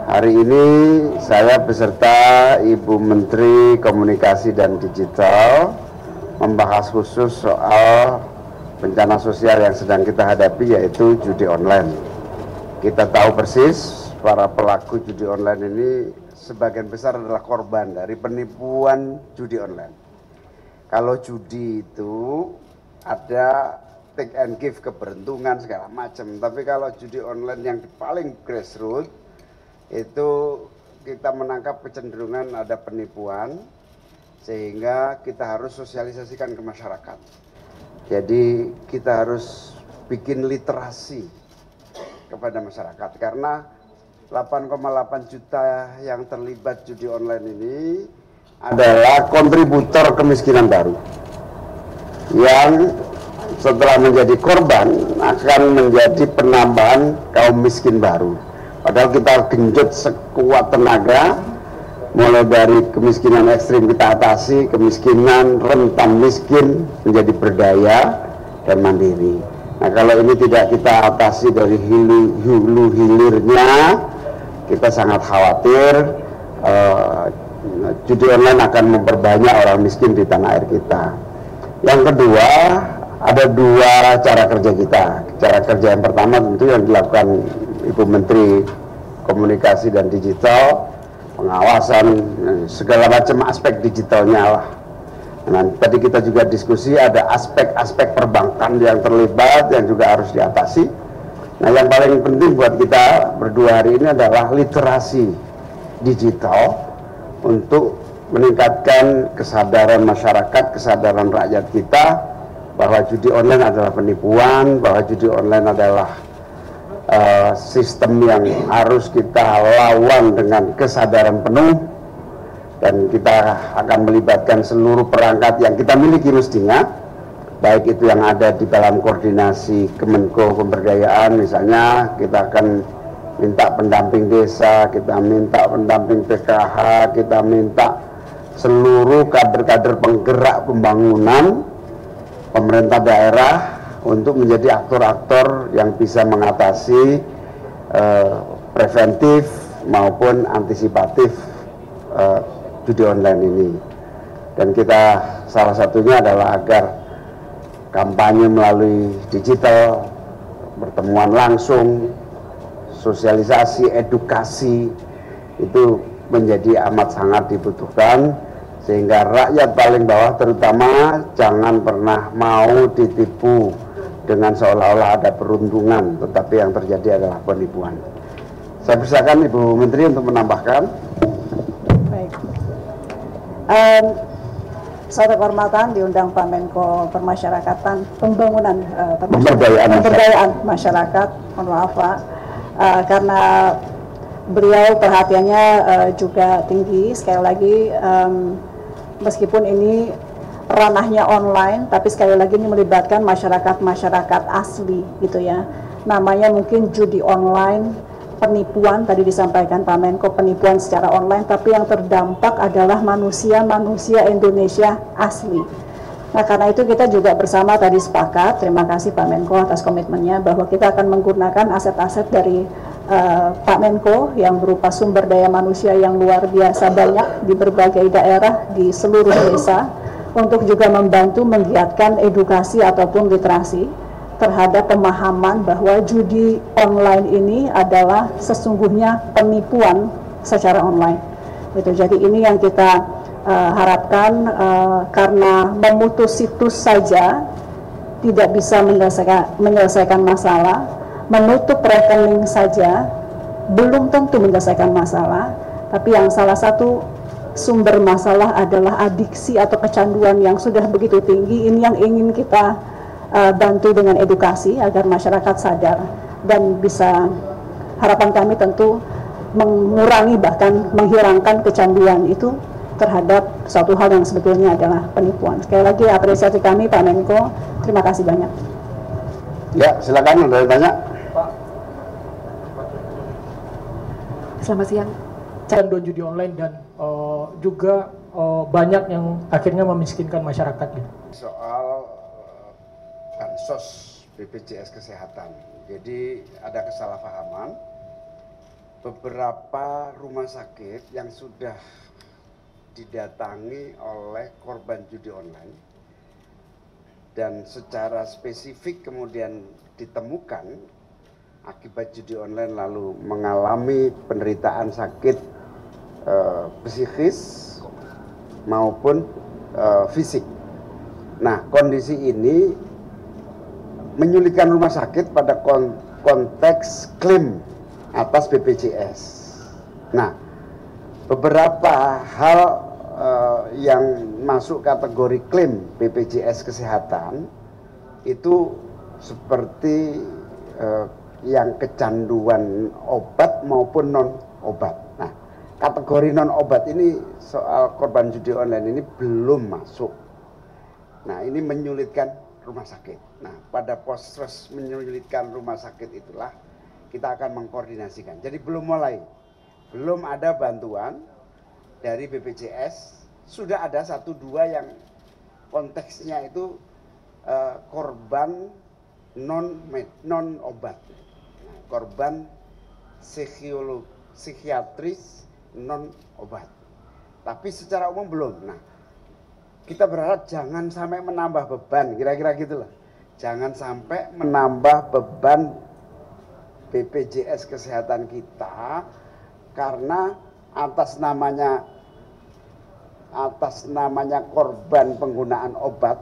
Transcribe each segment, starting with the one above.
Hari ini saya beserta Ibu Menteri Komunikasi dan Digital membahas khusus soal bencana sosial yang sedang kita hadapi, yaitu judi online. Kita tahu persis para pelaku judi online ini sebagian besar adalah korban dari penipuan judi online. Kalau judi itu ada take and give, keberuntungan segala macam, tapi kalau judi online yang paling grassroots itu kita menangkap kecenderungan ada penipuan, sehingga kita harus sosialisasikan ke masyarakat. Jadi kita harus bikin literasi kepada masyarakat, karena 8,8 juta yang terlibat judi online ini adalah kontributor kemiskinan baru yang setelah menjadi korban akan menjadi penambahan kaum miskin baru. Padahal kita genjot sekuat tenaga, mulai dari kemiskinan ekstrim kita atasi, kemiskinan rentan miskin menjadi berdaya dan mandiri. Nah, kalau ini tidak kita atasi dari hulu hilirnya, kita sangat khawatir judi online akan memperbanyak orang miskin di tanah air kita. Yang kedua, ada dua cara kerja kita. Cara kerja yang pertama tentu yang dilakukan Ibu Menteri Komunikasi dan Digital, pengawasan segala macam aspek digitalnya lah. Nah, tadi kita juga diskusi ada aspek-aspek perbankan yang terlibat yang juga harus diatasi. Nah, yang paling penting buat kita berdua hari ini adalah literasi digital untuk meningkatkan kesadaran masyarakat, kesadaran rakyat kita bahwa judi online adalah penipuan, bahwa judi online adalah sistem yang harus kita lawan dengan kesadaran penuh, dan kita akan melibatkan seluruh perangkat yang kita miliki mestinya, baik itu yang ada di dalam koordinasi Kemenko Pemberdayaan, misalnya kita akan minta pendamping desa, kita minta pendamping PKH, kita minta seluruh kader-kader penggerak pembangunan pemerintah daerah untuk menjadi aktor-aktor yang bisa mengatasi preventif maupun antisipatif judi online ini. Dan kita salah satunya adalah agar kampanye melalui digital, pertemuan langsung, sosialisasi, edukasi itu menjadi amat sangat dibutuhkan, sehingga rakyat paling bawah terutama jangan pernah mau ditipu dengan seolah-olah ada peruntungan, tetapi yang terjadi adalah penipuan. Saya persilakan Ibu Menteri untuk menambahkan. Baik. Suatu kehormatan diundang Pak Menko Permasyarakatan Pembangunan Pemberdayaan Masyarakat. Mohon maaf Pak, karena beliau perhatiannya juga tinggi. Sekali lagi, meskipun ini ranahnya online, tapi sekali lagi ini melibatkan masyarakat asli gitu ya. Namanya mungkin judi online, penipuan, tadi disampaikan Pak Menko, penipuan secara online, tapi yang terdampak adalah manusia Indonesia asli. Nah, karena itu kita juga bersama tadi sepakat, terima kasih Pak Menko atas komitmennya, bahwa kita akan menggunakan aset-aset dari Pak Menko yang berupa sumber daya manusia yang luar biasa banyak di berbagai daerah di seluruh desa, untuk juga membantu menggiatkan edukasi ataupun literasi terhadap pemahaman bahwa judi online ini adalah sesungguhnya penipuan secara online. Gitu. Jadi ini yang kita harapkan, karena memutus situs saja tidak bisa menyelesaikan masalah, menutup rekening saja belum tentu menyelesaikan masalah, tapi yang salah satu sumber masalah adalah adiksi atau kecanduan yang sudah begitu tinggi. Ini yang ingin kita bantu dengan edukasi agar masyarakat sadar dan bisa, harapan kami tentu mengurangi bahkan menghilangkan kecanduan itu terhadap suatu hal yang sebetulnya adalah penipuan. Sekali lagi apresiasi kami Pak Menko, terima kasih banyak. Ya, silakan ada yang tanya. Selamat siang. Canduan judi online dan juga banyak yang akhirnya memiskinkan masyarakat gitu. Soal bansos BPJS Kesehatan, jadi ada kesalahpahaman beberapa rumah sakit yang sudah didatangi oleh korban judi online dan secara spesifik kemudian ditemukan akibat judi online lalu mengalami penderitaan sakit psikis maupun fisik. Nah, kondisi ini menyulitkan rumah sakit pada konteks klaim atas BPJS. Nah, beberapa hal yang masuk kategori klaim BPJS Kesehatan itu seperti yang kecanduan obat maupun non obat. Nah, kategori non obat ini soal korban judi online ini belum masuk. Nah, ini menyulitkan rumah sakit. Nah, pada proses menyulitkan rumah sakit itulah kita akan mengkoordinasikan. Jadi belum mulai, belum ada bantuan dari BPJS. Sudah ada 1-2 yang konteksnya itu korban non obat, korban psikiatris non obat. Tapi secara umum belum. Nah, kita berharap jangan sampai menambah beban, kira-kira gitulah. Jangan sampai menambah beban BPJS Kesehatan kita karena atas namanya korban penggunaan obat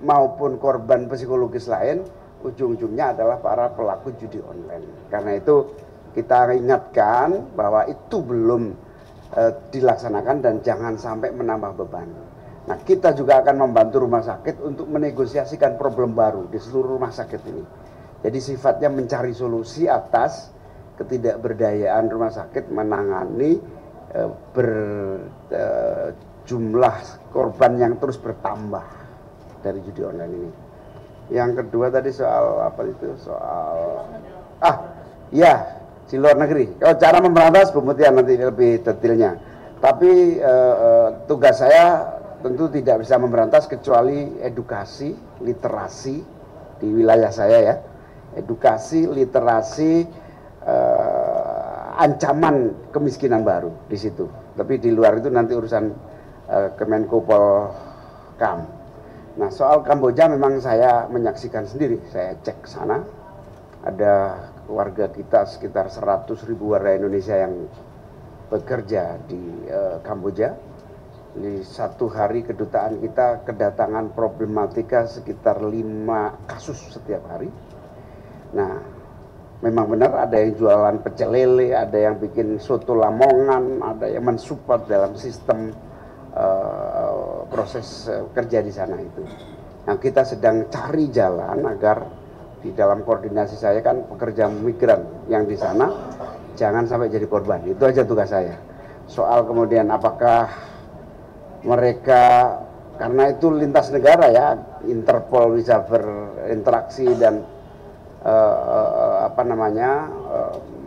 maupun korban psikologis lain, ujung-ujungnya adalah para pelaku judi online. Karena itu kita ingatkan bahwa itu belum dilaksanakan dan jangan sampai menambah beban. Nah, kita juga akan membantu rumah sakit untuk menegosiasikan problem baru di seluruh rumah sakit ini. Jadi sifatnya mencari solusi atas ketidakberdayaan rumah sakit menangani jumlah korban yang terus bertambah dari judi online ini. Yang kedua tadi soal apa itu? Soal di luar negeri. Kalau cara memberantas Bu Mutia nanti lebih detailnya. Tapi tugas saya tentu tidak bisa memberantas kecuali edukasi, literasi di wilayah saya ya. Edukasi, literasi, ancaman kemiskinan baru di situ. Tapi di luar itu nanti urusan Kemenko Polkam. Nah, soal Kamboja memang saya menyaksikan sendiri. Saya cek ke sana. Ada warga kita sekitar 100.000 warga Indonesia yang bekerja di Kamboja. Di satu hari kedutaan kita kedatangan problematika sekitar 5 kasus setiap hari. Nah, memang benar ada yang jualan pecel lele, ada yang bikin soto Lamongan, ada yang mensupport dalam sistem proses kerja di sana itu. Nah, kita sedang cari jalan agar di dalam koordinasi saya kan pekerja migran yang di sana jangan sampai jadi korban. Itu aja tugas saya. Soal kemudian apakah mereka, karena itu lintas negara ya, Interpol bisa berinteraksi dan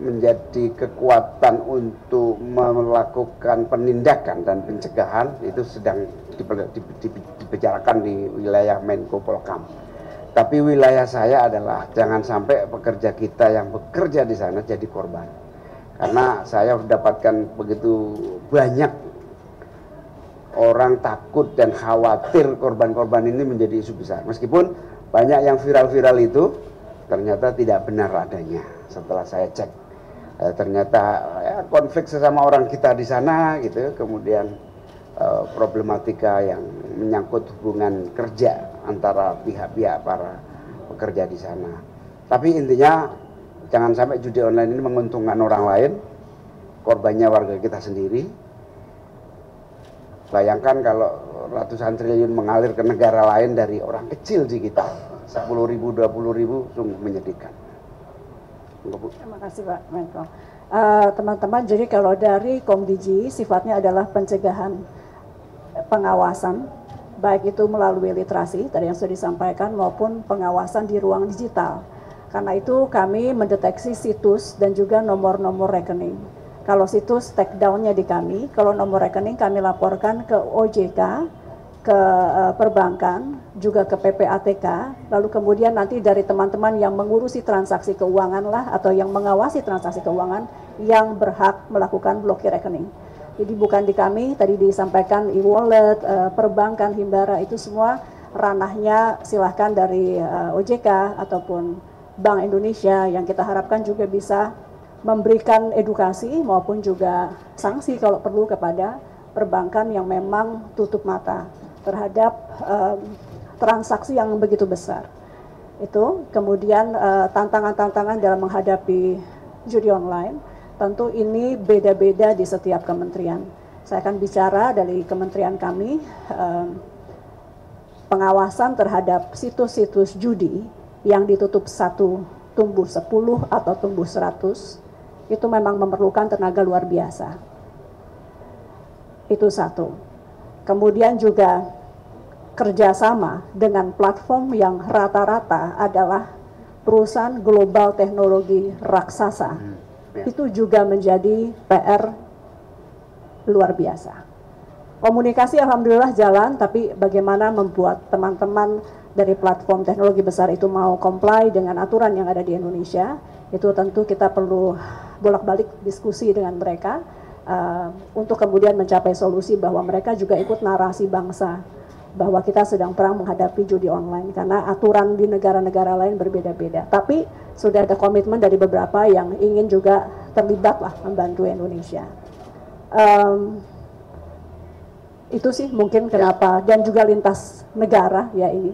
menjadi kekuatan untuk melakukan penindakan dan pencegahan, itu sedang dibicarakan di wilayah Menko Polkam. Tapi wilayah saya adalah jangan sampai pekerja kita yang bekerja di sana jadi korban. Karena saya mendapatkan begitu banyak orang takut dan khawatir korban-korban ini menjadi isu besar. Meskipun banyak yang viral-viral itu ternyata tidak benar adanya. Setelah saya cek, ternyata konflik sesama orang kita di sana gitu, kemudian problematika yang menyangkut hubungan kerja antara pihak-pihak para pekerja di sana. Tapi intinya jangan sampai judi online ini menguntungkan orang lain, korbannya warga kita sendiri. Bayangkan kalau ratusan triliun mengalir ke negara lain dari orang kecil di kita, 10.000, 20.000, sungguh menyedihkan. Terima kasih Pak Menko. Teman-teman, jadi kalau dari Komdiji sifatnya adalah pencegahan, pengawasan, baik itu melalui literasi, tadi yang sudah disampaikan, maupun pengawasan di ruang digital. Karena itu kami mendeteksi situs dan juga nomor-nomor rekening. Kalau situs take down-nya di kami, kalau nomor rekening kami laporkan ke OJK, ke perbankan, juga ke PPATK, lalu kemudian nanti dari teman-teman yang mengurusi transaksi keuangan lah atau yang mengawasi transaksi keuangan yang berhak melakukan blokir rekening. Jadi bukan di kami, tadi disampaikan e-wallet, perbankan, himbara, itu semua ranahnya silahkan dari OJK ataupun Bank Indonesia, yang kita harapkan juga bisa memberikan edukasi maupun juga sanksi kalau perlu kepada perbankan yang memang tutup mata terhadap transaksi yang begitu besar. Itu kemudian tantangan-tantangan dalam menghadapi judi online, tentu ini beda-beda di setiap kementerian. Saya akan bicara dari kementerian kami, pengawasan terhadap situs-situs judi yang ditutup 1 tumbuh 10 atau tumbuh 100, itu memang memerlukan tenaga luar biasa. Itu satu. Kemudian juga kerjasama dengan platform yang rata-rata adalah perusahaan global teknologi raksasa. Itu juga menjadi PR luar biasa. Komunikasi alhamdulillah jalan, tapi bagaimana membuat teman-teman dari platform teknologi besar itu mau comply dengan aturan yang ada di Indonesia, itu tentu kita perlu bolak-balik diskusi dengan mereka untuk kemudian mencapai solusi bahwa mereka juga ikut narasi bangsa bahwa kita sedang perang menghadapi judi online, karena aturan di negara-negara lain berbeda-beda. Tapi sudah ada komitmen dari beberapa yang ingin juga terlibat lah membantu Indonesia. Itu sih mungkin kenapa, dan juga lintas negara ya ini.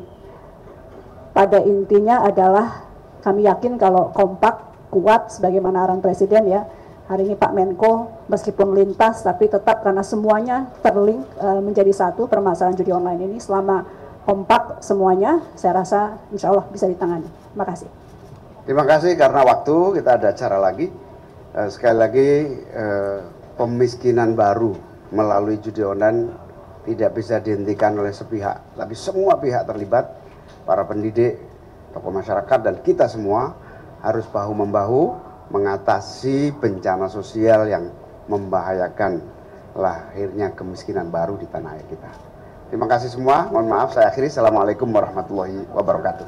Pada intinya adalah kami yakin kalau kompak, kuat sebagaimana arahan Presiden ya. Hari ini Pak Menko meskipun lintas tapi tetap karena semuanya terlink menjadi satu permasalahan judi online ini. Selama kompak semuanya, saya rasa insya Allah bisa ditangani. Terima kasih. Terima kasih, karena waktu kita ada acara lagi. Sekali lagi pemiskinan baru melalui judi online tidak bisa dihentikan oleh sepihak, tapi semua pihak terlibat, para pendidik, tokoh masyarakat, dan kita semua harus bahu-membahu mengatasi bencana sosial yang membahayakan lahirnya kemiskinan baru di tanah air kita. Terima kasih semua, mohon maaf saya akhiri. Assalamualaikum warahmatullahi wabarakatuh.